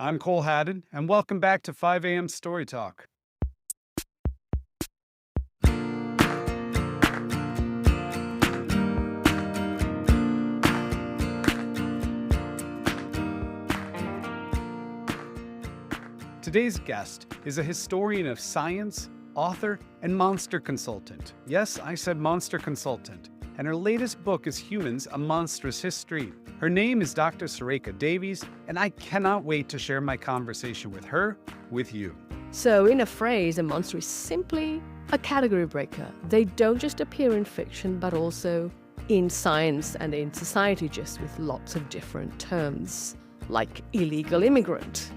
I'm Cole Haddon, and welcome back to 5 a.m. Story Talk. Today's guest is a historian of science, author, and monster consultant. Yes, I said monster consultant. And her latest book is Humans, A Monstrous History. Her name is Dr. Surekha Davies, and I cannot wait to share my conversation with her with you. So, in a phrase, a monster is simply a category breaker. They don't just appear in fiction, but also in science and in society, just with lots of different terms, like illegal immigrant.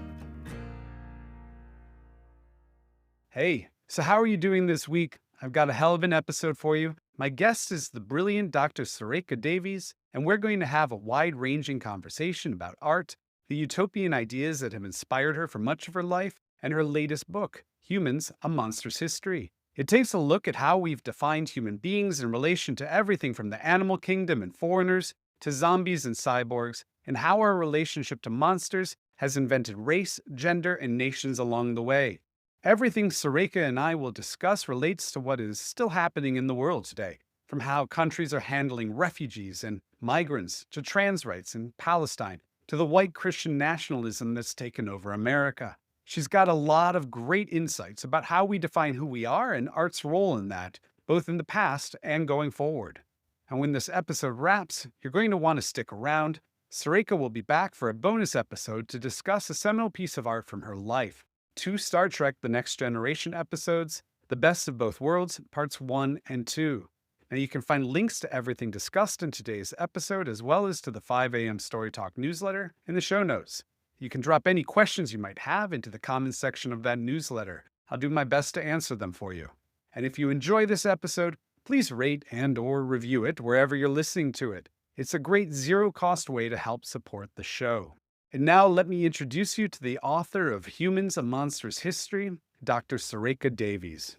Hey, so how are you doing this week? I've got a hell of an episode for you. My guest is the brilliant Dr. Surekha Davies, and we're going to have a wide-ranging conversation about art, the utopian ideas that have inspired her for much of her life, and her latest book, Humans, A Monstrous History. It takes a look at how we've defined human beings in relation to everything from the animal kingdom and foreigners to zombies and cyborgs, and how our relationship to monsters has invented race, gender, and nations along the way. Everything Surekha and I will discuss relates to what is still happening in the world today, from how countries are handling refugees and migrants to trans rights in Palestine, to the white Christian nationalism that's taken over America. She's got a lot of great insights about how we define who we are and art's role in that, both in the past and going forward. And when this episode wraps, you're going to want to stick around. Surekha will be back for a bonus episode to discuss a seminal piece of art from her life. 2 Star Trek The Next Generation episodes, The Best of Both Worlds, Parts 1 and 2. Now you can find links to everything discussed in today's episode, as well as to the 5 a.m. Story Talk newsletter in the show notes. You can drop any questions you might have into the comments section of that newsletter. I'll do my best to answer them for you. And if you enjoy this episode, please rate and/or review it wherever you're listening to it. It's a great zero-cost way to help support the show. And now let me introduce you to the author of Humans, A Monstrous History, Dr. Surekha Davies.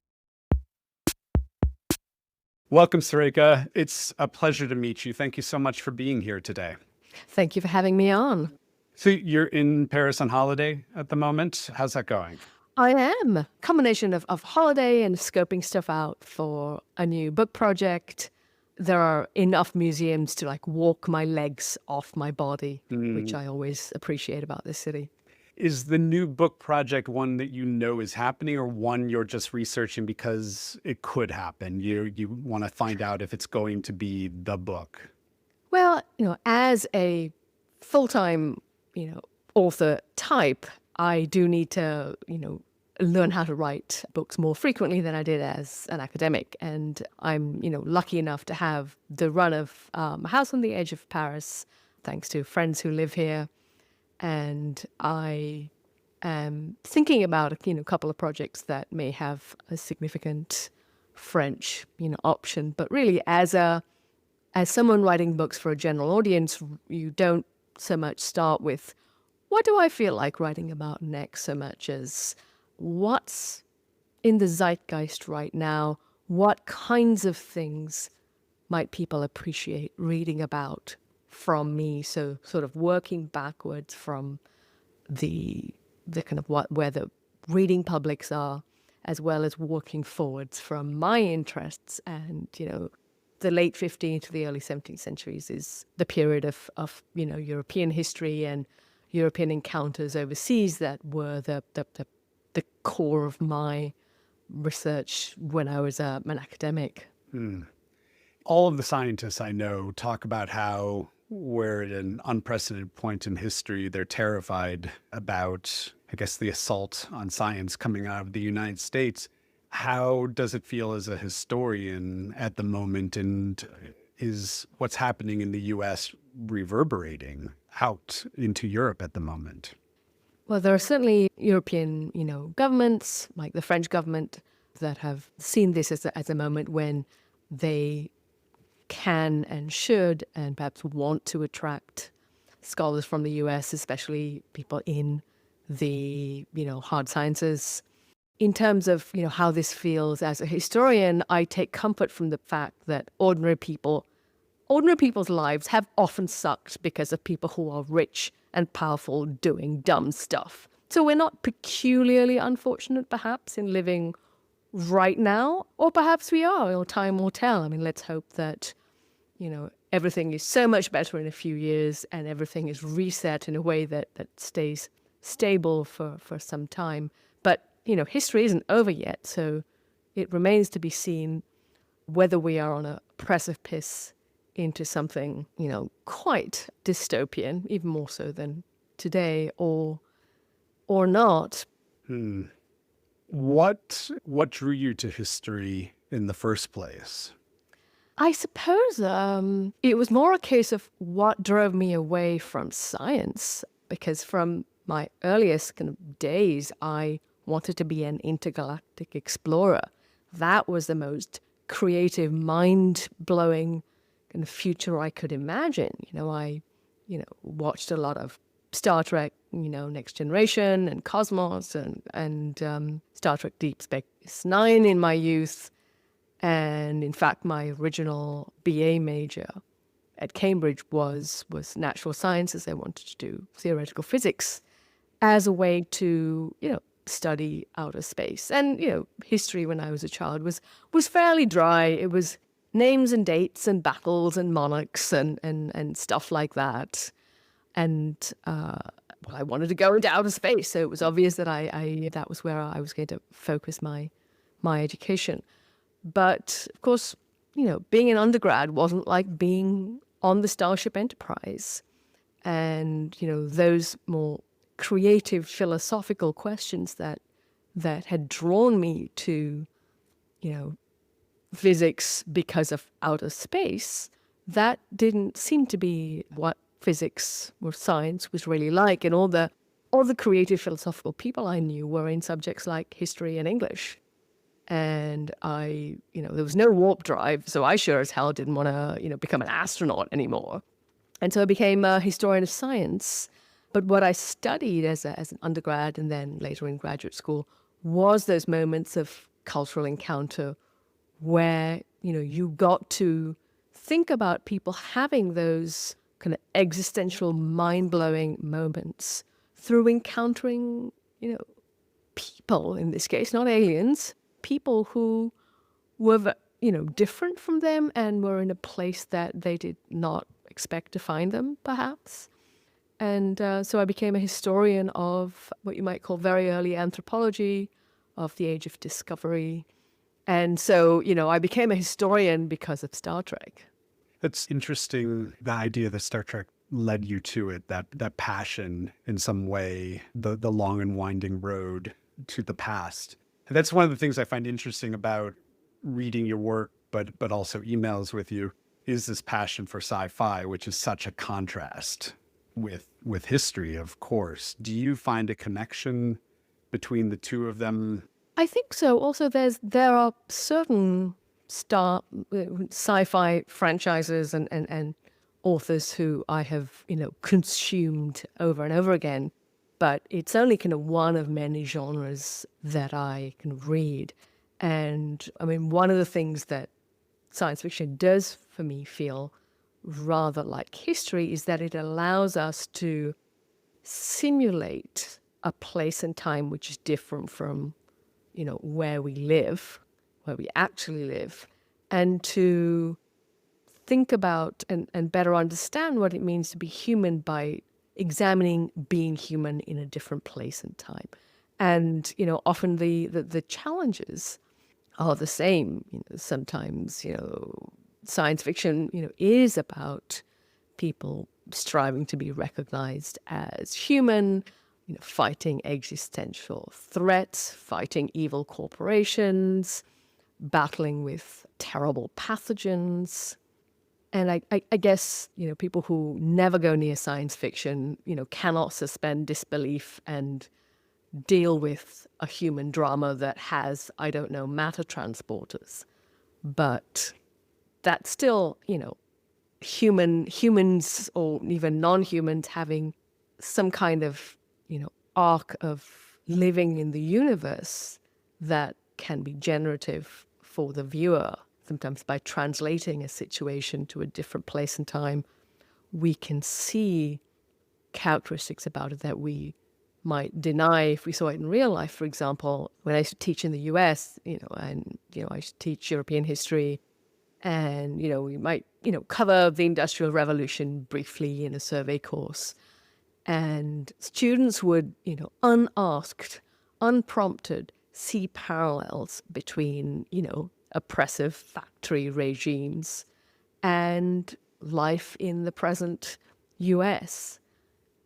Welcome, Surekha. It's a pleasure to meet you. Thank you so much for being here today. Thank you for having me on. So you're in Paris on holiday at the moment. How's that going? I am. Combination of holiday and scoping stuff out for a new book project. There are enough museums to walk my legs off my body, which I always appreciate about this city. Is the new book project one that you know is happening, or one you're just researching because it could happen? You want to find out if it's going to be the book? Well, as a full-time, author type, I do need to, learn how to write books more frequently than I did as an academic. And I'm, lucky enough to have the run of a house on the edge of Paris, thanks to friends who live here. And I am thinking about, a couple of projects that may have a significant French, option. But really, as someone writing books for a general audience, you don't so much start with, what do I feel like writing about next, so much as what's in the zeitgeist right now? What kinds of things might people appreciate reading about from me? So sort of working backwards from the kind of where the reading publics are, as well as working forwards from my interests. And, the late 15th to the early 17th centuries is the period of European history and European encounters overseas that were the core of my research when I was an academic. All of the scientists I know talk about how we're at an unprecedented point in history. They're terrified about, I guess, the assault on science coming out of the United States. How does it feel as a historian at the moment, and is what's happening in the U.S. reverberating out into Europe at the moment? Well, there are certainly European, governments, like the French government, that have seen this as a moment when they can and should and perhaps want to attract scholars from the US, especially people in the, hard sciences. In terms of, how this feels as a historian, I take comfort from the fact that ordinary people's lives have often sucked because of people who are rich and powerful doing dumb stuff. So we're not peculiarly unfortunate, perhaps, in living right now, or perhaps we are, or time will tell. I mean, let's hope that, everything is so much better in a few years and everything is reset in a way that stays stable for some time. But, history isn't over yet, so it remains to be seen whether we are on a precipice into something, quite dystopian, even more so than today, or not. What drew you to history in the first place? I suppose it was more a case of what drove me away from science, because from my earliest kind of days, I wanted to be an intergalactic explorer. That was the most creative, mind-blowing kind of future I could imagine. I watched a lot of Star Trek, Next Generation and Cosmos and Star Trek Deep Space Nine in my youth. And in fact, my original BA major at Cambridge was natural sciences. I wanted to do theoretical physics as a way to, study outer space. And, history when I was a child was fairly dry. It was names and dates and battles and monarchs and stuff like that. And I wanted to go into outer space, so it was obvious that I that was where I was going to focus my education. But of course, being an undergrad wasn't like being on the Starship Enterprise. And, those more creative philosophical questions that had drawn me to, physics because of outer space, that didn't seem to be what physics or science was really like. And all the creative philosophical people I knew were in subjects like history and English. And there was no warp drive, so I sure as hell didn't want to, become an astronaut anymore. And so I became a historian of science. But what I studied as an undergrad and then later in graduate school was those moments of cultural encounter where, you got to think about people having those kind of existential, mind-blowing moments through encountering, people, in this case, not aliens, people who were, different from them and were in a place that they did not expect to find them, perhaps. And so I became a historian of what you might call very early anthropology, of the age of discovery. And so, I became a historian because of Star Trek. It's interesting, the idea that Star Trek led you to it, that passion in some way, the long and winding road to the past. And that's one of the things I find interesting about reading your work, but also emails with you, is this passion for sci-fi, which is such a contrast with history, of course. Do you find a connection between the two of them? I think so. Also, there are certain sci-fi franchises and authors who I have, consumed over and over again. But it's only kind of one of many genres that I can read. And I mean, one of the things that science fiction does for me feel rather like history is that it allows us to simulate a place and time which is different from, where we live, where we actually live, and to think about and better understand what it means to be human by examining being human in a different place and time. And, often the challenges are the same. Sometimes, science fiction, is about people striving to be recognized as human, fighting existential threats, fighting evil corporations, battling with terrible pathogens. And I guess, people who never go near science fiction, cannot suspend disbelief and deal with a human drama that has, I don't know, matter transporters. But that's still, humans or even non-humans having some kind of, arc of living in the universe that can be generative for the viewer. Sometimes by translating a situation to a different place and time, we can see characteristics about it that we might deny if we saw it in real life. For example, when I used to teach in the US, I used to teach European history, and, we might, cover the Industrial Revolution briefly in a survey course. And students would, unasked, unprompted, see parallels between, oppressive factory regimes and life in the present US.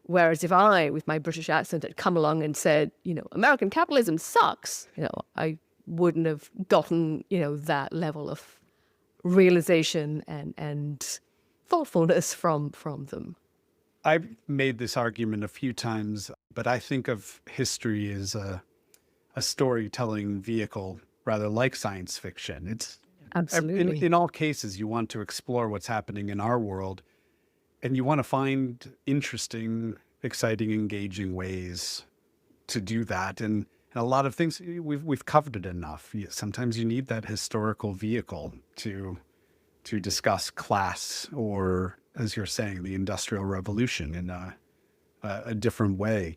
Whereas if I, with my British accent, had come along and said, American capitalism sucks, I wouldn't have gotten, that level of realization and thoughtfulness from them. I've made this argument a few times, but I think of history as a storytelling vehicle, rather like science fiction. It's Absolutely. in all cases, you want to explore what's happening in our world, and you want to find interesting, exciting, engaging ways to do that. And a lot of things we've covered it enough. Sometimes you need that historical vehicle to discuss class, or, as you're saying, the Industrial Revolution in a different way.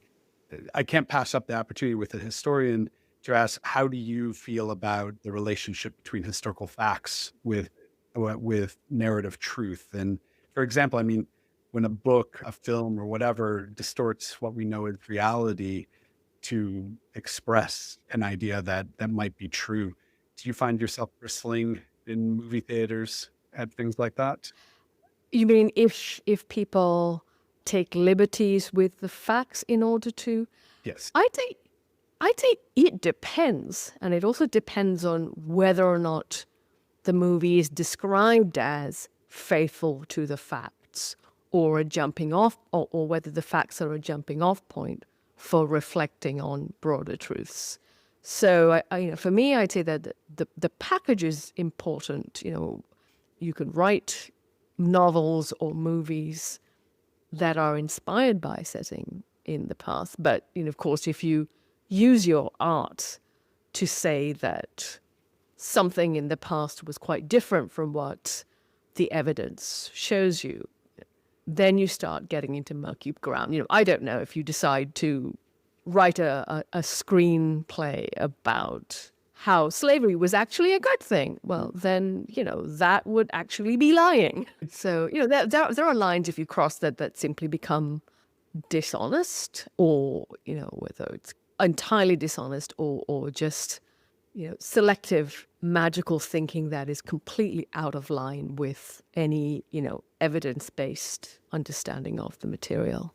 I can't pass up the opportunity with a historian to ask, how do you feel about the relationship between historical facts with narrative truth? And for example, I mean, when a book, a film, or whatever distorts what we know as reality to express an idea that might be true, do you find yourself bristling in movie theaters at things like that? You mean if people take liberties with the facts in order to? Yes. I'd say it depends, and it also depends on whether or not the movie is described as faithful to the facts, or a jumping off, or whether the facts are a jumping off point for reflecting on broader truths. So, for me, I'd say that the package is important. You could write novels or movies that are inspired by a setting in the past, but of course, if you use your art to say that something in the past was quite different from what the evidence shows you, then you start getting into murky ground. I don't know, if you decide to write a screenplay about how slavery was actually a good thing, well, then, that would actually be lying. So, there are lines if you cross that simply become dishonest, or, whether it's entirely dishonest or just, selective magical thinking that is completely out of line with any, evidence-based understanding of the material.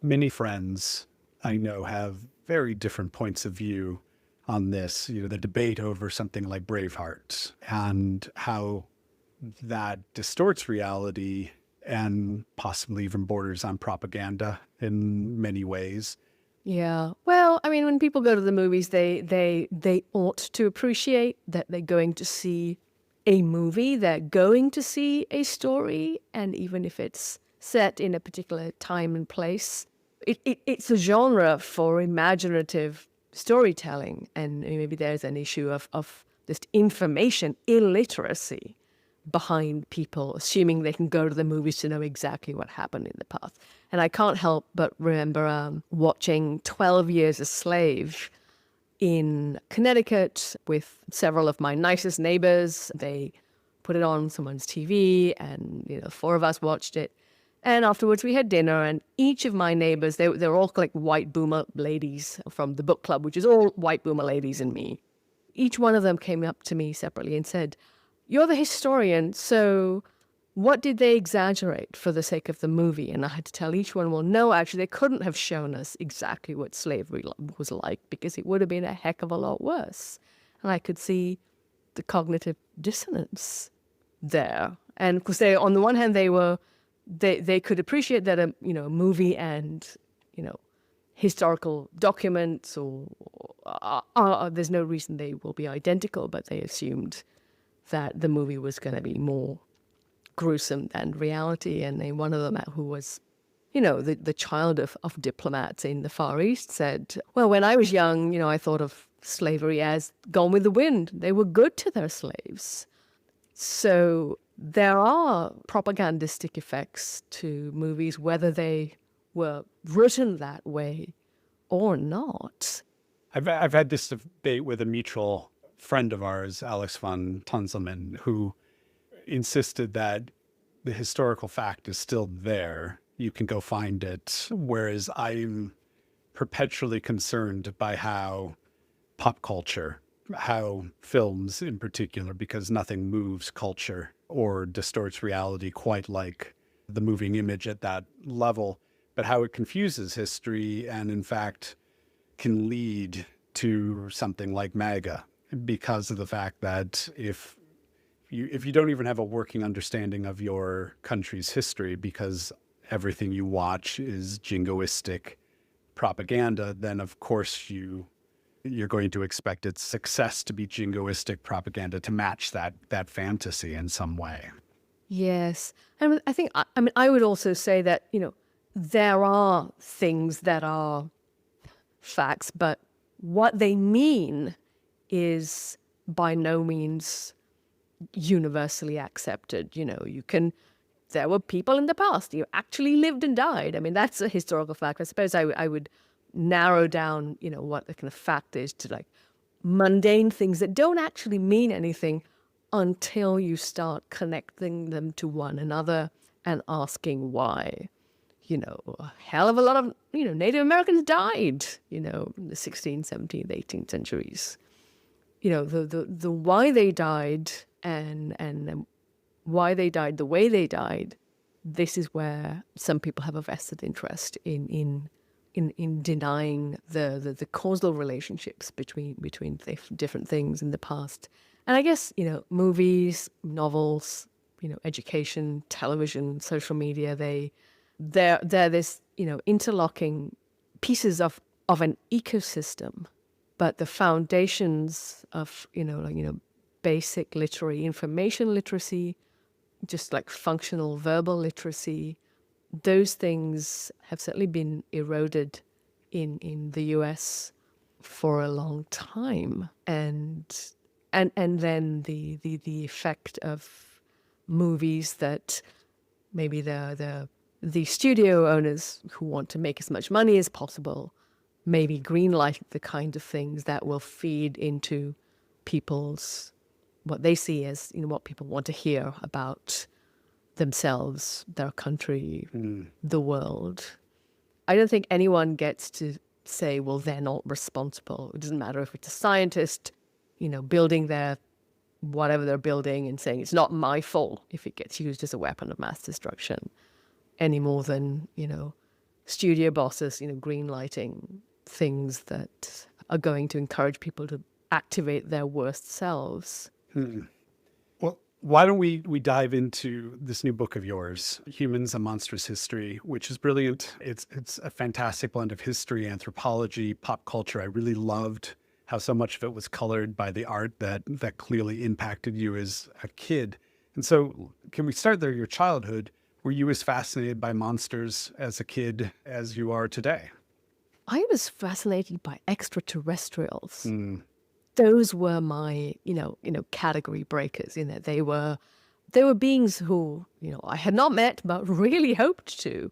Many friends I know have very different points of view on this, the debate over something like Braveheart and how that distorts reality and possibly even borders on propaganda in many ways. Yeah. Well, I mean, when people go to the movies, they ought to appreciate that they're going to see a movie, they're going to see a story, and even if it's set in a particular time and place, it's a genre for imaginative storytelling, and maybe there's an issue of just information illiteracy behind people assuming they can go to the movies to know exactly what happened in the past. And I can't help but remember watching 12 Years a Slave in Connecticut with several of my nicest neighbors. They put it on someone's TV, and four of us watched it. And afterwards we had dinner, and each of my neighbors, they're all like white boomer ladies from the book club, which is all white boomer ladies and me. Each one of them came up to me separately and said, "You're the historian, so what did they exaggerate for the sake of the movie?" And I had to tell each one, well, no, actually, they couldn't have shown us exactly what slavery was like, because it would have been a heck of a lot worse. And I could see the cognitive dissonance there. And of course, on the one hand, they could appreciate that a movie and historical documents or there's no reason they will be identical, but they assumed that the movie was going to be more gruesome than reality. And then one of them, who was the child of diplomats in the Far East, said, well, when I was young, I thought of slavery as Gone with the Wind. They were good to their slaves. So there are propagandistic effects to movies, whether they were written that way or not. I've had this debate with a mutual friend of ours, Alex von Tunzelman, who insisted that the historical fact is still there. You can go find it. Whereas I'm perpetually concerned by how pop culture, how films in particular, because nothing moves culture or distorts reality quite like the moving image at that level, but how it confuses history and, in fact, can lead to something like MAGA because of the fact that if you don't even have a working understanding of your country's history because everything you watch is jingoistic propaganda, then of course you're going to expect its success to be jingoistic propaganda to match that fantasy in some way. Yes. And I think, I mean, I would also say that, there are things that are facts, but what they mean is by no means universally accepted. There were people in the past who actually lived and died. I mean, that's a historical fact. I suppose I would narrow down, what the kind of fact is to like mundane things that don't actually mean anything until you start connecting them to one another and asking why. A hell of a lot of, Native Americans died, in the 16th, 17th, 18th centuries. The why they died and why they died the way they died, this is where some people have a vested interest in denying the causal relationships between different things in the past. And I guess, movies, novels, education, television, social media, they're this, interlocking pieces of an ecosystem, but the foundations of, basic literary information literacy, just like functional verbal literacy, those things have certainly been eroded in the US for a long time. And then the effect of movies that maybe the studio owners who want to make as much money as possible maybe greenlight the kind of things that will feed into people's what they see as what people want to hear about themselves, their country, the world. I don't think anyone gets to say, well, they're not responsible. It doesn't matter if it's a scientist, building their whatever they're building and saying it's not my fault if it gets used as a weapon of mass destruction, any more than, studio bosses, green lighting things that are going to encourage people to activate their worst selves. Well, why don't we dive into this new book of yours, Humans: A Monstrous History, which is brilliant. It's a fantastic blend of history, anthropology, pop culture. I really loved how so much of it was colored by the art that clearly impacted you as a kid. And so can we start there, your childhood? Were you as fascinated by monsters as a kid as you are today? I was fascinated by extraterrestrials. Those were my, category breakers. They were beings who, I had not met but really hoped to.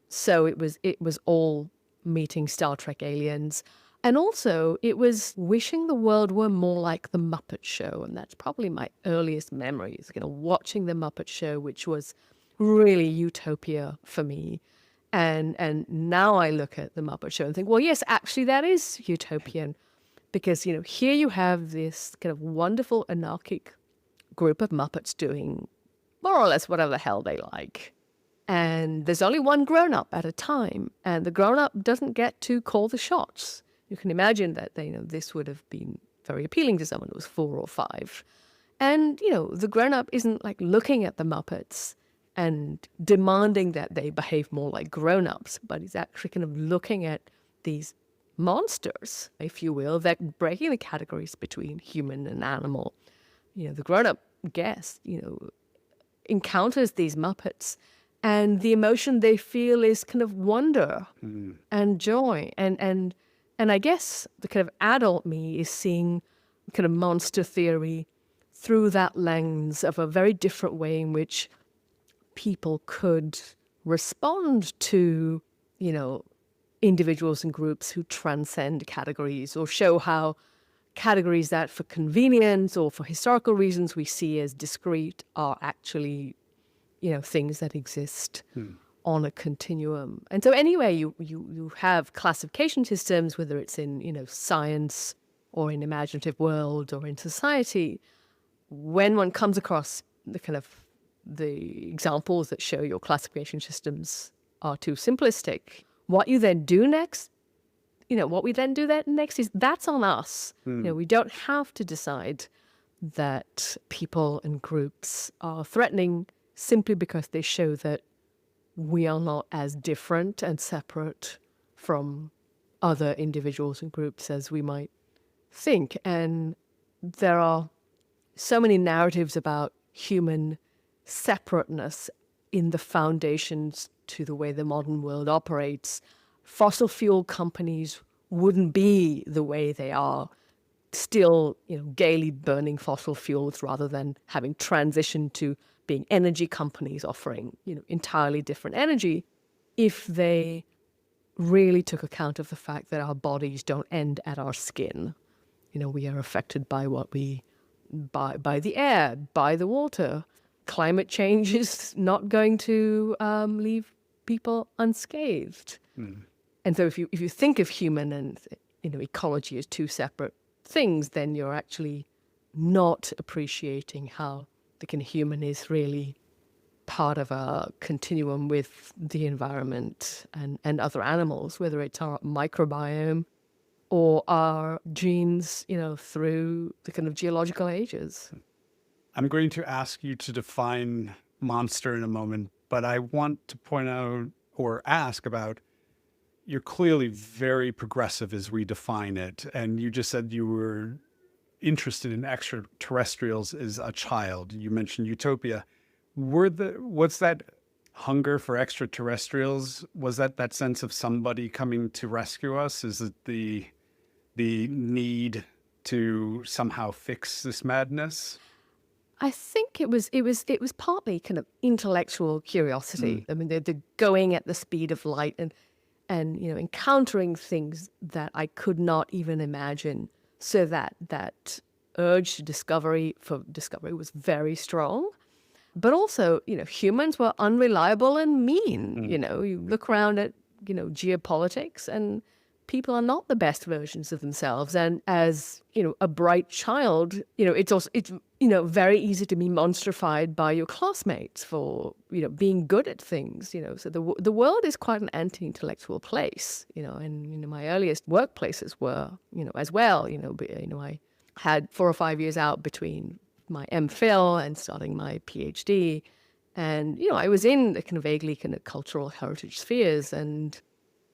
So it was all meeting Star Trek aliens, and also it was wishing the world were more like the Muppet Show, and that's probably my earliest memories. Watching the Muppet Show, which was really utopia for me. And now I look at the Muppet Show and think, well, yes, actually that is utopian. Because, here you have this kind of wonderful anarchic group of Muppets doing more or less whatever the hell they like. And there's only one grown-up at a time. And the grown-up doesn't get to call the shots. You can imagine that this would have been very appealing to someone who was 4 or 5. And, the grown-up isn't like looking at the Muppets and demanding that they behave more like grown-ups, but he's actually kind of looking at these monsters, if you will, that breaking the categories between human and animal. The grown-up guest, encounters these Muppets, and the emotion they feel is kind of wonder and joy. And I guess the kind of adult me is seeing kind of monster theory through that lens of a very different way in which people could respond to individuals and groups who transcend categories, or show how categories that for convenience or for historical reasons we see as discrete are actually, things that exist on a continuum. And so anyway, you have classification systems, whether it's in, science or in imaginative world or in society. When one comes across the examples that show your classification systems are too simplistic, what you then do next, what we then do that next is that's on us. We don't have to decide that people and groups are threatening simply because they show that we are not as different and separate from other individuals and groups as we might think. And there are so many narratives about human separateness in the foundations to the way the modern world operates. Fossil fuel companies wouldn't be the way they are, still, gaily burning fossil fuels rather than having transitioned to being energy companies offering, entirely different energy, if they really took account of the fact that our bodies don't end at our skin. We are affected by by the air, by the water. Climate change is not going to leave people unscathed. And so if you think of human and ecology as two separate things, then you're actually not appreciating how the human is really part of a continuum with the environment and other animals, whether it's our microbiome or our genes, through the geological ages. I'm going to ask you to define monster in a moment, but I want to point out or ask about, you're clearly very progressive as we define it. And you just said you were interested in extraterrestrials as a child. You mentioned utopia. What's that hunger for extraterrestrials? Was that sense of somebody coming to rescue us? Is it the need to somehow fix this madness? I think it was partly kind of intellectual curiosity. I mean, the going at the speed of light and encountering things that I could not even imagine. So that urge to discovery was very strong. But also, humans were unreliable and mean. You look around at, geopolitics, and people are not the best versions of themselves. And as, a bright child, it's very easy to be monstrified by your classmates for, being good at things, So the world is quite an anti-intellectual place, and, my earliest workplaces were, as well, I had 4 or 5 years out between my MPhil and starting my PhD. And, I was in the vaguely cultural heritage spheres, and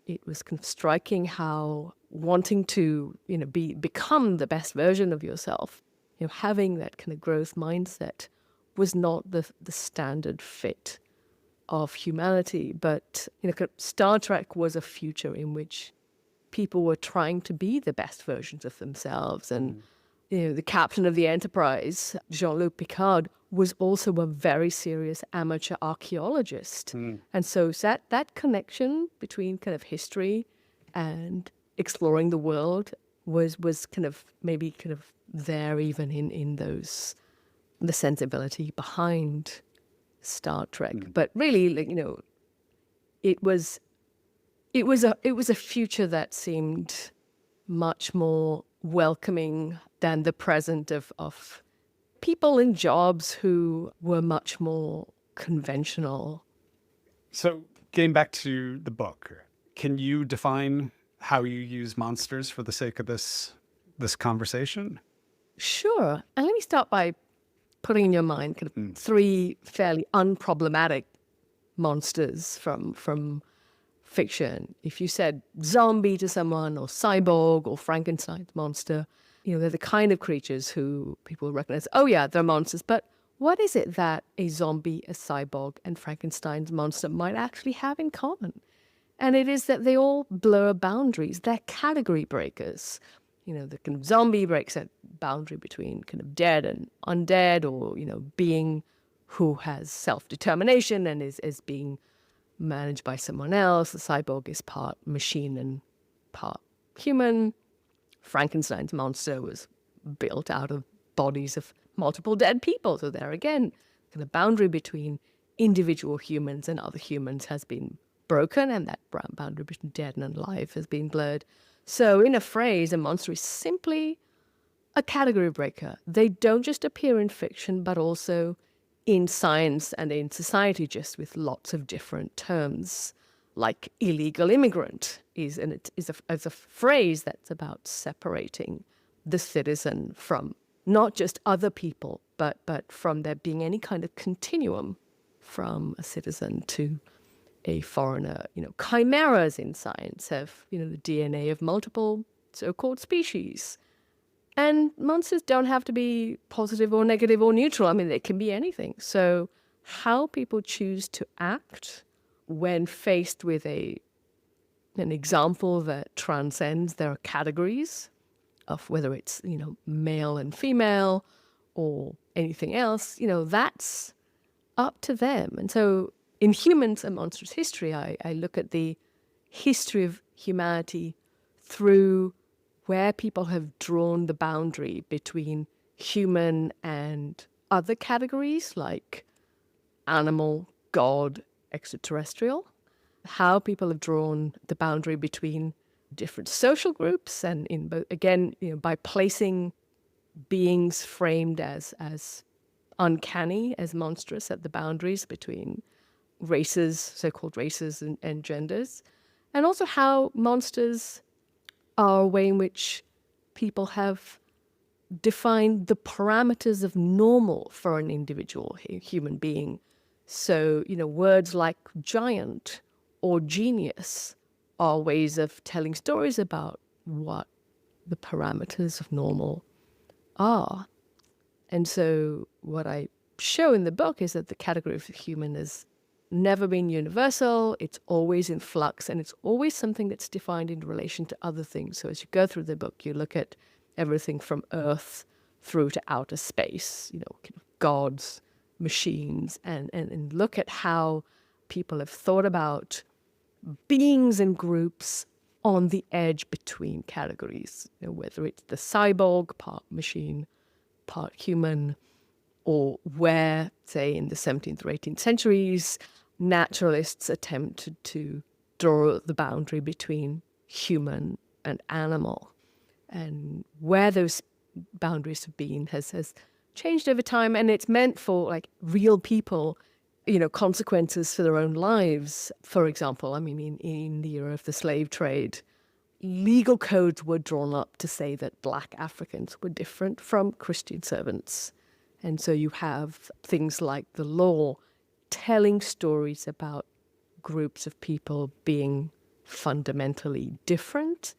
it was striking how wanting to, become the best version of yourself, having that growth mindset was not the standard fit of humanity. But, Star Trek was a future in which people were trying to be the best versions of themselves. And, the captain of the Enterprise, Jean-Luc Picard, was also a very serious amateur archaeologist. And so that connection between history and exploring the world was maybe there even in the sensibility behind Star Trek. But really, it was a future that seemed much more welcoming than the present of people in jobs who were much more conventional. So getting back to the book, can you define how you use monsters for the sake of this conversation? Sure. And let me start by putting in your mind 3 fairly unproblematic monsters from fiction. If you said zombie to someone, or cyborg, or Frankenstein's monster, they're the kind of creatures who people recognize, oh yeah, they're monsters. But what is it that a zombie, a cyborg, and Frankenstein's monster might actually have in common? And it is that they all blur boundaries. They're category breakers. The zombie breaks that boundary between dead and undead, or, being who has self-determination and is being managed by someone else. The cyborg is part machine and part human. Frankenstein's monster was built out of bodies of multiple dead people. So there again, the boundary between individual humans and other humans has been broken, and that boundary between dead and alive has been blurred. So in a phrase, a monster is simply a category breaker. They don't just appear in fiction, but also in science and in society, just with lots of different terms. Like illegal immigrant is a phrase that's about separating the citizen from not just other people, but from there being any kind of continuum from a citizen to a foreigner. Chimeras in science have, the DNA of multiple so-called species. And monsters don't have to be positive or negative or neutral. I mean, they can be anything. So how people choose to act when faced with an example that transcends their categories of whether it's, male and female or anything else, that's up to them. And so in Humans, A Monstrous History, I look at the history of humanity through where people have drawn the boundary between human and other categories like animal, God, extraterrestrial, how people have drawn the boundary between different social groups, and in both, again, by placing beings framed as uncanny, as monstrous at the boundaries between races, so-called races and genders, and also how monsters are a way in which people have defined the parameters of normal for an individual human being. So, words like giant or genius are ways of telling stories about what the parameters of normal are. And so what I show in the book is that the category of human has never been universal. It's always in flux, and it's always something that's defined in relation to other things. So as you go through the book, you look at everything from Earth through to outer space, gods, machines, and look at how people have thought about beings and groups on the edge between categories, whether it's the cyborg, part machine, part human, or where, say, in the 17th or 18th centuries, naturalists attempted to draw the boundary between human and animal. And where those boundaries have been has changed over time, and it's meant for like real people, consequences for their own lives. For example, I mean, in the era of the slave trade, legal codes were drawn up to say that Black Africans were different from Christian servants. And so you have things like the law telling stories about groups of people being fundamentally different,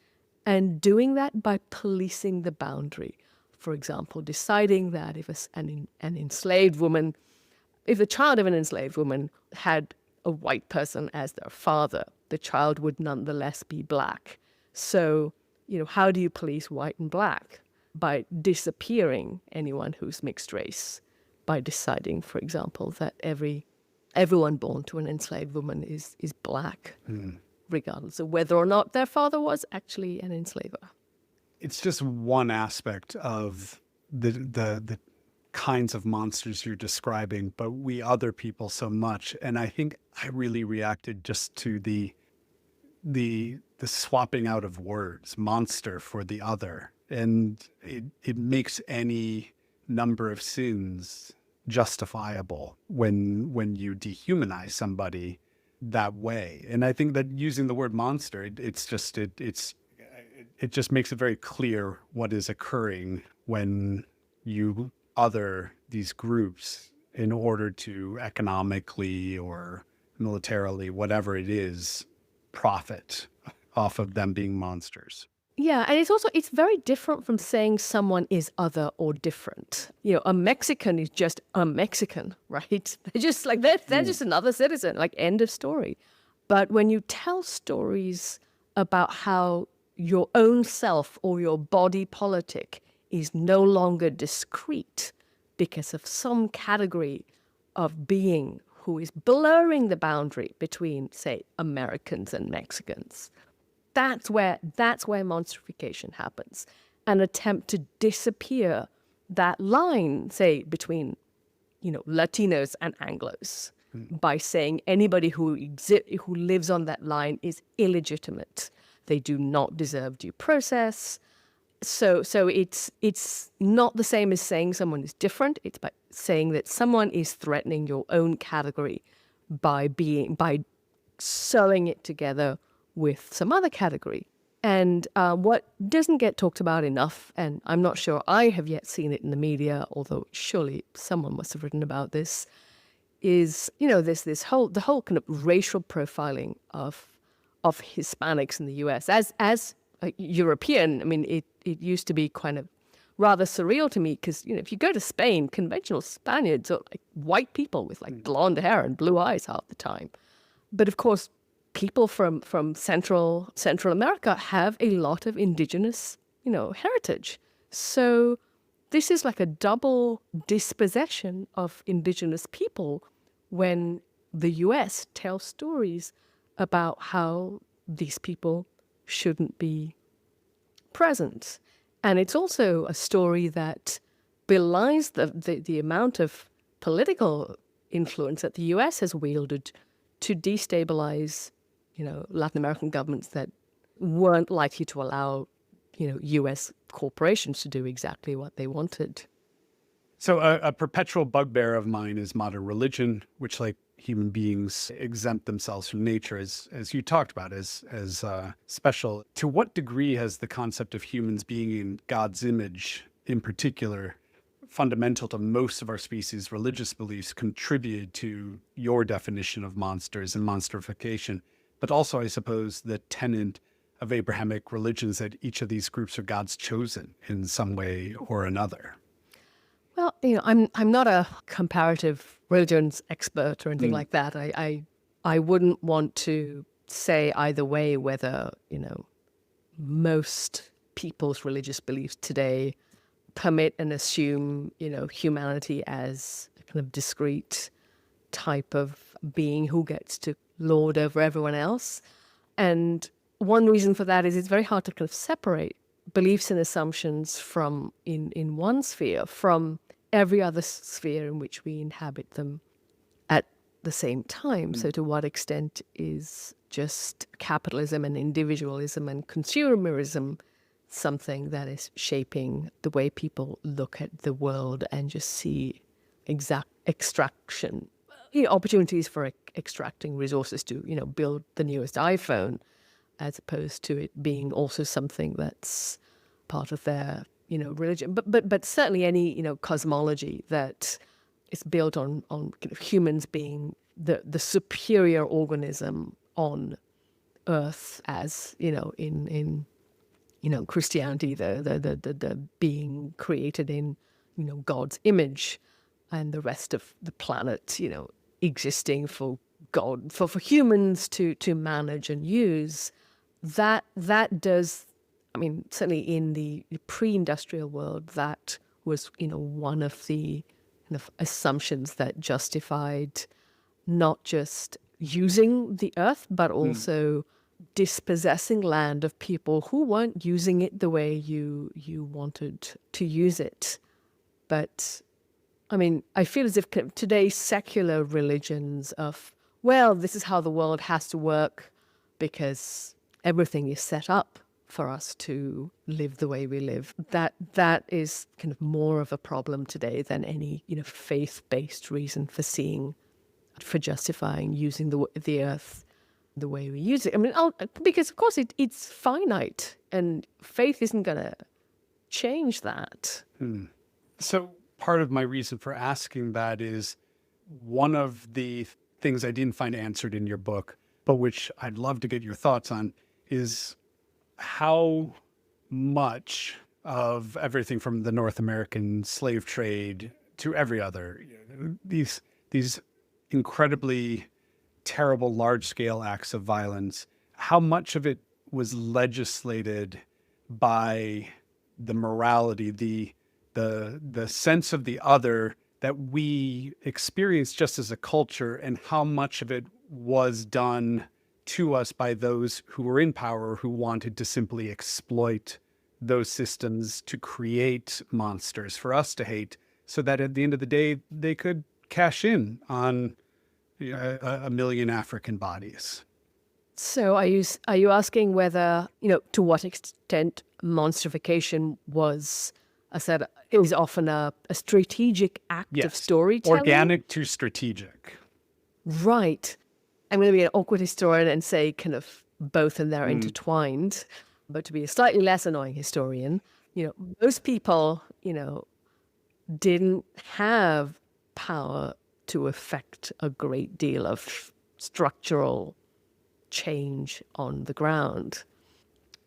and doing that by policing the boundary. For example, deciding that if an enslaved woman, if the child of an enslaved woman had a white person as their father, the child would nonetheless be Black. So, how do you police white and Black? By disappearing anyone who's mixed race, by deciding, for example, that everyone born to an enslaved woman is Black, regardless of whether or not their father was actually an enslaver. It's just one aspect of the kinds of monsters you're describing, but we other people so much. And I think I really reacted just to the swapping out of words, monster for the other. And it makes any number of sins justifiable when you dehumanize somebody that way. And I think that using the word monster, it just makes it very clear what is occurring when you other these groups in order to economically or militarily, whatever it is, profit off of them being monsters. Yeah, and it's very different from saying someone is other or different. A Mexican is just a Mexican, right? They're just like they're just another citizen, like end of story. But when you tell stories about how your own self or your body politic is no longer discrete because of some category of being who is blurring the boundary between, say, Americans and Mexicans. That's where monstrification happens. An attempt to disappear that line, say, between, Latinos and Anglos, by saying anybody who lives on that line is illegitimate. They do not deserve due process. So it's not the same as saying someone is different. It's by saying that someone is threatening your own category by sewing it together with some other category. And what doesn't get talked about enough, and I'm not sure I have yet seen it in the media, although surely someone must have written about this, is the whole kind of racial profiling of Hispanics in the U.S. as a European. I mean, it used to be kind of rather surreal to me because if you go to Spain, conventional Spaniards are like white people with like blonde hair and blue eyes half the time. But of course, people from Central America have a lot of indigenous heritage. So this is like a double dispossession of indigenous people when the U.S. tells stories about how these people shouldn't be present. And it's also a story that belies the amount of political influence that the U.S. has wielded to destabilize, Latin American governments that weren't likely to allow, U.S. corporations to do exactly what they wanted. So a perpetual bugbear of mine is modern religion, which, like human beings, exempt themselves from nature, as you talked about, as special. To what degree has the concept of humans being in God's image, in particular, fundamental to most of our species' religious beliefs, contributed to your definition of monsters and monstrification? But also, I suppose, the tenet of Abrahamic religions that each of these groups are God's chosen in some way or another. Well, I'm not a comparative religions expert or anything like that. I wouldn't want to say either way whether, most people's religious beliefs today permit and assume, humanity as a kind of discrete type of being who gets to lord over everyone else. And one reason for that is it's very hard to kind of separate beliefs and assumptions from in one sphere from every other sphere in which we inhabit them at the same time. So to what extent is just capitalism and individualism and consumerism something that is shaping the way people look at the world and just see exact extraction, opportunities for extracting resources to, build the newest iPhone, as opposed to it being also something that's part of their religion, but certainly any cosmology that is built on kind of humans being the superior organism on Earth, as in Christianity, the being created in God's image, and the rest of the planet existing for God for humans to manage and use. That does. I mean, certainly in the pre-industrial world, that was, one of the kind of assumptions that justified not just using the earth, but also dispossessing land of people who weren't using it the way you wanted to use it. But, I mean, I feel as if today's secular religions of, well, this is how the world has to work because everything is set up for us to live the way we live. That is kind of more of a problem today than any faith-based reason for justifying using the earth the way we use it. I mean, because of course it's finite, and faith isn't going to change that. So part of my reason for asking that is one of the things I didn't find answered in your book, but which I'd love to get your thoughts on, is how much of everything from the North American slave trade to every other, these incredibly terrible large-scale acts of violence, how much of it was legislated by the morality, the sense of the other that we experience just as a culture, and how much of it was done to us by those who were in power who wanted to simply exploit those systems to create monsters for us to hate, so that at the end of the day, they could cash in on a million African bodies. So are you asking whether, to what extent monsterification was, I said, it was often a strategic act of Yes. storytelling? Organic to strategic. Right. I'm going to be an awkward historian and say kind of both, and they're Mm. intertwined. But to be a slightly less annoying historian, most people, didn't have power to affect a great deal of structural change on the ground.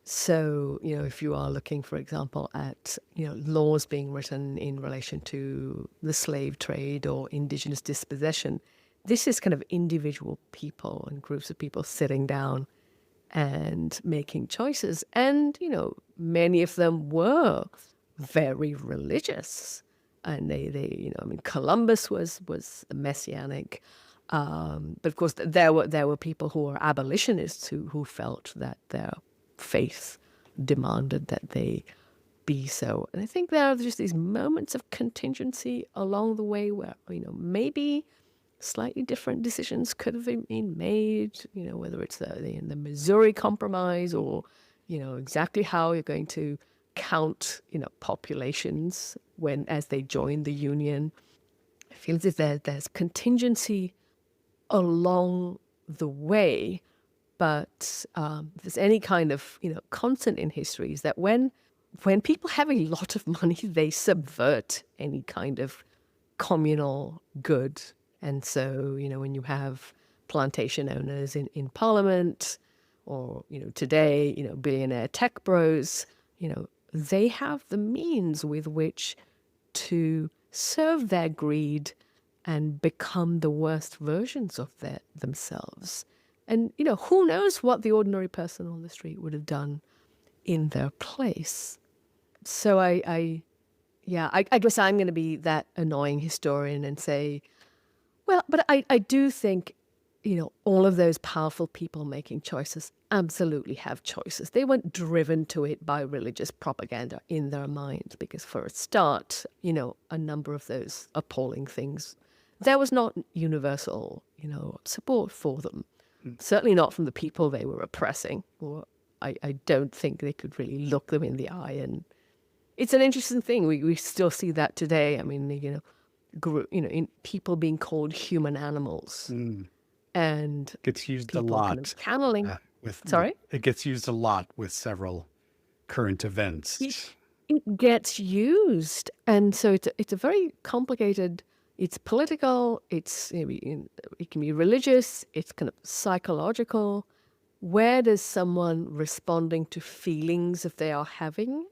So, if you are looking, for example, at, laws being written in relation to the slave trade or indigenous dispossession, this is kind of individual people and groups of people sitting down and making choices. And, many of them were very religious. And Columbus was messianic. But of course, there were people who were abolitionists who felt that their faith demanded that they be so. And I think there are just these moments of contingency along the way where, maybe slightly different decisions could have been made, whether it's the Missouri Compromise or, exactly how you're going to count, populations as they join the Union. I feel as if there's contingency along the way, but if there's any kind of constant in history, is that when people have a lot of money, they subvert any kind of communal good. And so when you have plantation owners in Parliament, or today billionaire tech bros, they have the means with which to serve their greed and become the worst versions of themselves. And, who knows what the ordinary person on the street would have done in their place. So I guess I'm going to be that annoying historian and say, well, but I do think, all of those powerful people making choices absolutely have choices. They weren't driven to it by religious propaganda in their minds, because for a start, a number of those appalling things, there was not universal, support for them. Certainly not from the people they were oppressing, or I don't think they could really look them in the eye. And it's an interesting thing. We still see that today. I mean, in people being called human animals. And Gets used a people lot. kind of channeling. With Sorry? It gets used a lot with several current events. It gets used. And so it's a very complicated, it's political, it can be religious, it's kind of psychological. Where does someone responding to feelings that they are having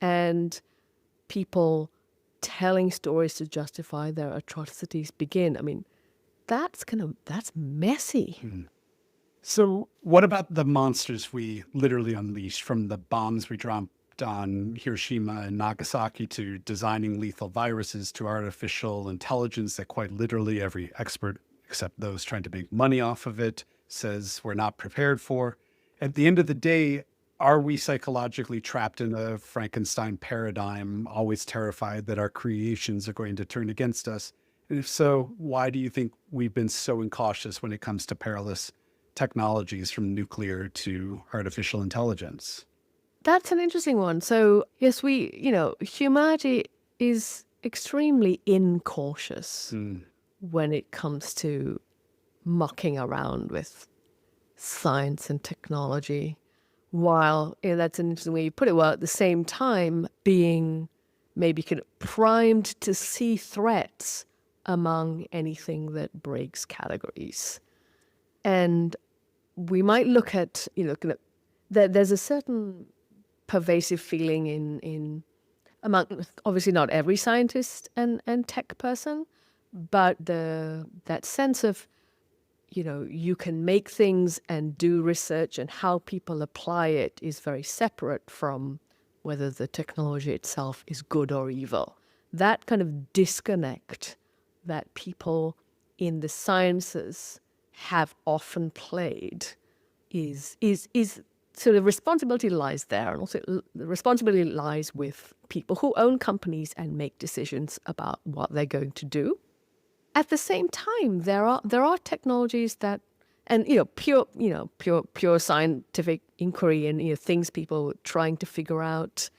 and people telling stories to justify their atrocities begin? I mean, that's messy. So what about the monsters we literally unleashed, from the bombs we dropped on Hiroshima and Nagasaki to designing lethal viruses to artificial intelligence that quite literally every expert, except those trying to make money off of it, says we're not prepared for? At the end of the day, are we psychologically trapped in a Frankenstein paradigm, always terrified that our creations are going to turn against us? And if so, why do you think we've been so incautious when it comes to perilous technologies, from nuclear to artificial intelligence? That's an interesting one. So yes, humanity is extremely incautious when it comes to mucking around with science and technology, while that's an interesting way you put it, while at the same time being maybe kind of primed to see threats among anything that breaks categories. And we might look at, there's a certain pervasive feeling in among, obviously not every scientist and tech person, but that sense of, you can make things and do research, and how people apply it is very separate from whether the technology itself is good or evil. That kind of disconnect that people in the sciences have often played is so the responsibility lies there, and also the responsibility lies with people who own companies and make decisions about what they're going to do. At the same time, there are technologies that, and pure scientific inquiry, and things people were trying to figure out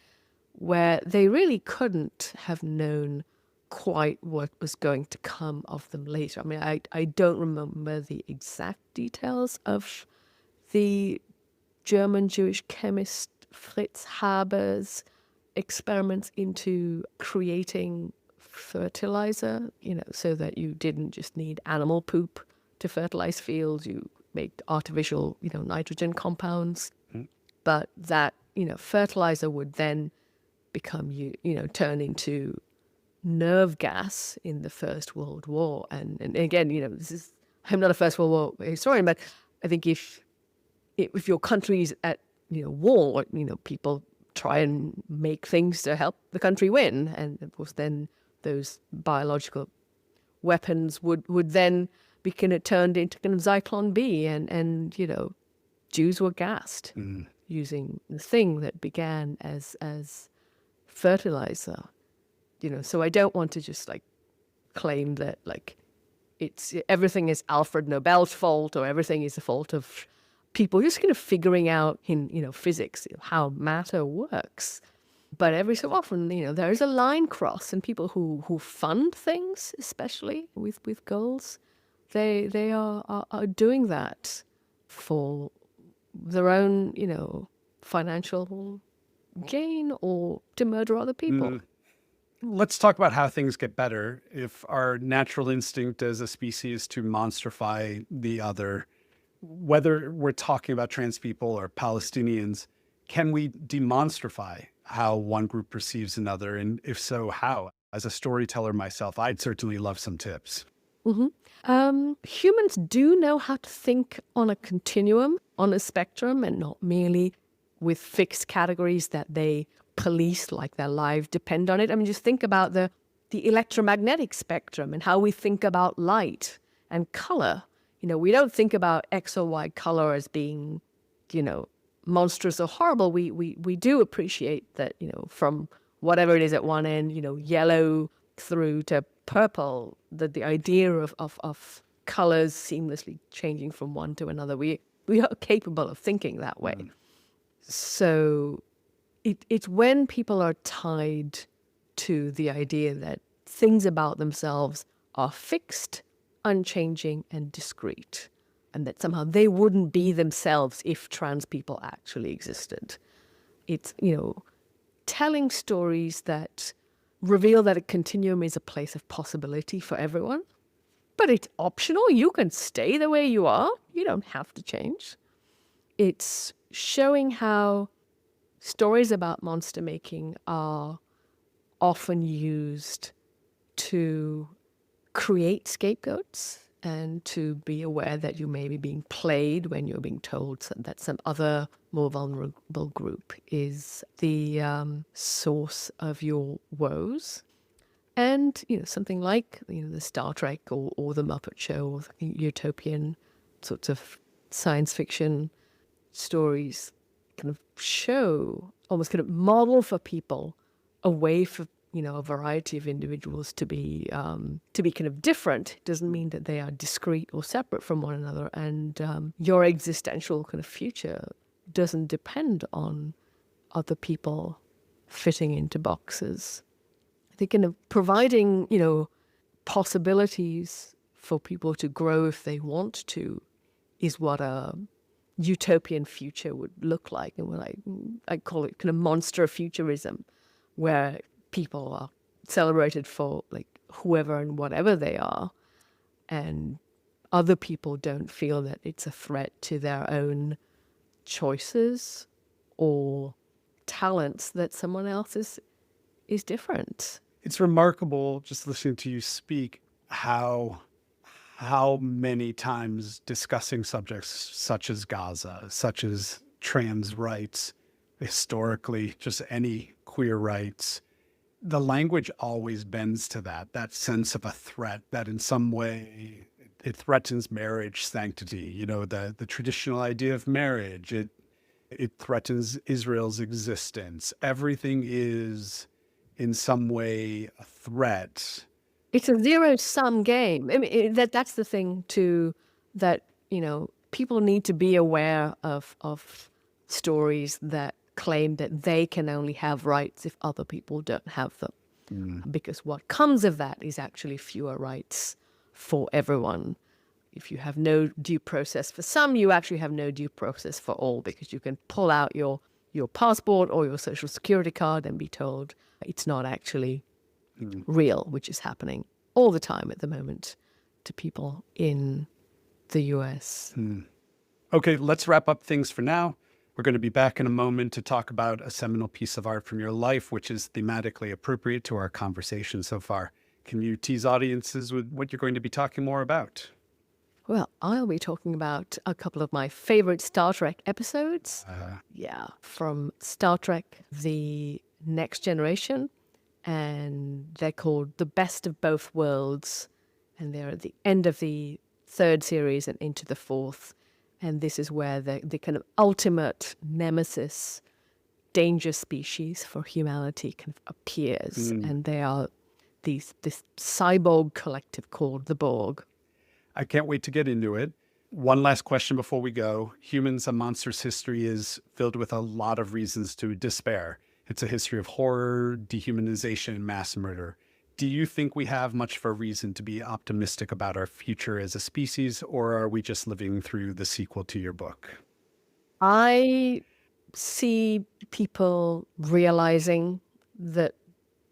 where they really couldn't have known quite what was going to come of them later. I mean, I don't remember the exact details of the German Jewish chemist Fritz Haber's experiments into creating fertilizer, so that you didn't just need animal poop to fertilize fields. You make artificial, nitrogen compounds, but that, fertilizer would then become, turn into nerve gas in the First World War. And again, I'm not a First World War historian, but I think if your country's at, war, people try and make things to help the country win. And of course, then those biological weapons would then be kind of turned into kind of Zyklon B, and Jews were gassed using the thing that began as fertilizer. So I don't want to just claim that it's everything is Alfred Nobel's fault, or everything is the fault of people just kind of figuring out in physics how matter works. But every so often, there is a line cross, and people who fund things, especially with goals, they are doing that for their own, financial gain, or to murder other people. Let's talk about how things get better. If our natural instinct as a species is to monstrify the other, whether we're talking about trans people or Palestinians, can we demonstrify how one group perceives another? And if so, how? As a storyteller myself, I'd certainly love some tips. Humans do know how to think on a continuum, on a spectrum, and not merely with fixed categories that they police like their lives depend on it. I mean, just think about the electromagnetic spectrum and how we think about light and color. We don't think about X or Y color as being, monstrous or horrible. We do appreciate that, from whatever it is at one end, yellow through to purple, that the idea of colors seamlessly changing from one to another, we are capable of thinking that way. So it's when people are tied to the idea that things about themselves are fixed, unchanging, and discrete, and that somehow they wouldn't be themselves if trans people actually existed. It's, telling stories that reveal that a continuum is a place of possibility for everyone, but it's optional. You can stay the way you are. You don't have to change. It's showing how stories about monster making are often used to create scapegoats and to be aware that you may be being played when you're being told that some other more vulnerable group is the source of your woes. And, something like, the Star Trek or the Muppet Show, or utopian sorts of science fiction stories kind of show, almost kind of model for people a way for, a variety of individuals to be kind of different. It doesn't mean that they are discrete or separate from one another. And your existential kind of future doesn't depend on other people fitting into boxes. I think kind of providing, possibilities for people to grow if they want to is what a utopian future would look like. And what I call it kind of monster futurism, where people are celebrated for whoever and whatever they are, and other people don't feel that it's a threat to their own choices or talents, that someone else is different. It's remarkable, just listening to you speak, how many times discussing subjects such as Gaza, such as trans rights, historically, just any queer rights, The language always bends to that sense of a threat that in some way it threatens marriage sanctity. The traditional idea of marriage, it threatens Israel's existence. Everything is in some way a threat. It's a zero-sum game. I mean, that's the thing too, that, people need to be aware of stories that claim that they can only have rights if other people don't have them. Because what comes of that is actually fewer rights for everyone. If you have no due process for some, you actually have no due process for all, because you can pull out your passport or your social security card and be told it's not actually real, which is happening all the time at the moment to people in the US. Okay, let's wrap up things for now. We're going to be back in a moment to talk about a seminal piece of art from your life, which is thematically appropriate to our conversation so far. Can you tease audiences with what you're going to be talking more about? Well, I'll be talking about a couple of my favorite Star Trek episodes. From Star Trek, The Next Generation, and they're called The Best of Both Worlds, and they're at the end of the third series and into the fourth. And this is where the kind of ultimate nemesis, danger species for humanity, kind of appears. And they are this cyborg collective called the Borg. I can't wait to get into it. One last question before we go. Humans: A Monstrous History is filled with a lot of reasons to despair. It's a history of horror, dehumanization, and mass murder. Do you think we have much of a reason to be optimistic about our future as a species, or are we just living through the sequel to your book? I see people realizing that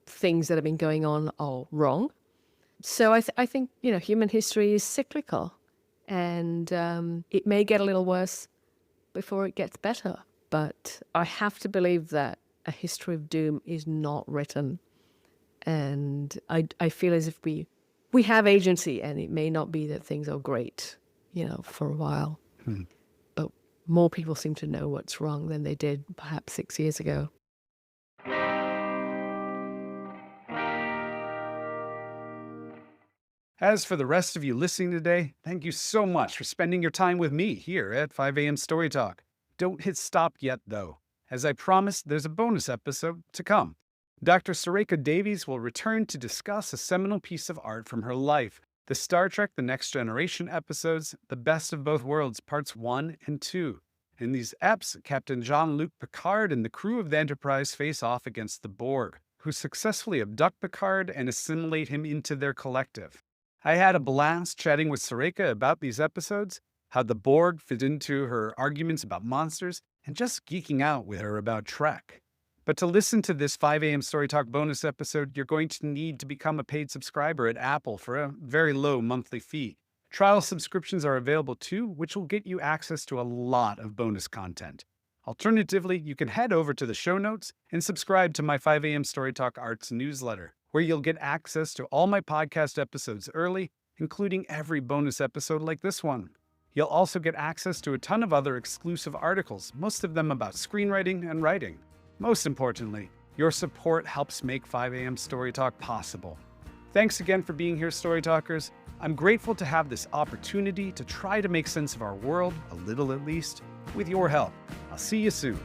things that have been going on are wrong. So I think, human history is cyclical, and it may get a little worse before it gets better. But I have to believe that a history of doom is not written. And I feel as if we have agency, and it may not be that things are great, for a while. But more people seem to know what's wrong than they did perhaps 6 years ago. As for the rest of you listening today, thank you so much for spending your time with me here at 5 a.m. Story Talk. Don't hit stop yet, though. As I promised, there's a bonus episode to come. Dr. Surekha Davies will return to discuss a seminal piece of art from her life, the Star Trek The Next Generation episodes, The Best of Both Worlds, Parts 1 and 2. In these eps, Captain Jean-Luc Picard and the crew of the Enterprise face off against the Borg, who successfully abduct Picard and assimilate him into their collective. I had a blast chatting with Surekha about these episodes, how the Borg fit into her arguments about monsters, and just geeking out with her about Trek. But to listen to this 5 a.m. Story Talk bonus episode, you're going to need to become a paid subscriber at Apple for a very low monthly fee. Trial subscriptions are available too, which will get you access to a lot of bonus content. Alternatively, you can head over to the show notes and subscribe to my 5 a.m. Story Talk Arts newsletter, where you'll get access to all my podcast episodes early, including every bonus episode like this one. You'll also get access to a ton of other exclusive articles, most of them about screenwriting and writing. Most importantly, your support helps make 5 a.m. Story Talk possible. Thanks again for being here, Story Talkers. I'm grateful to have this opportunity to try to make sense of our world, a little at least, with your help. I'll see you soon.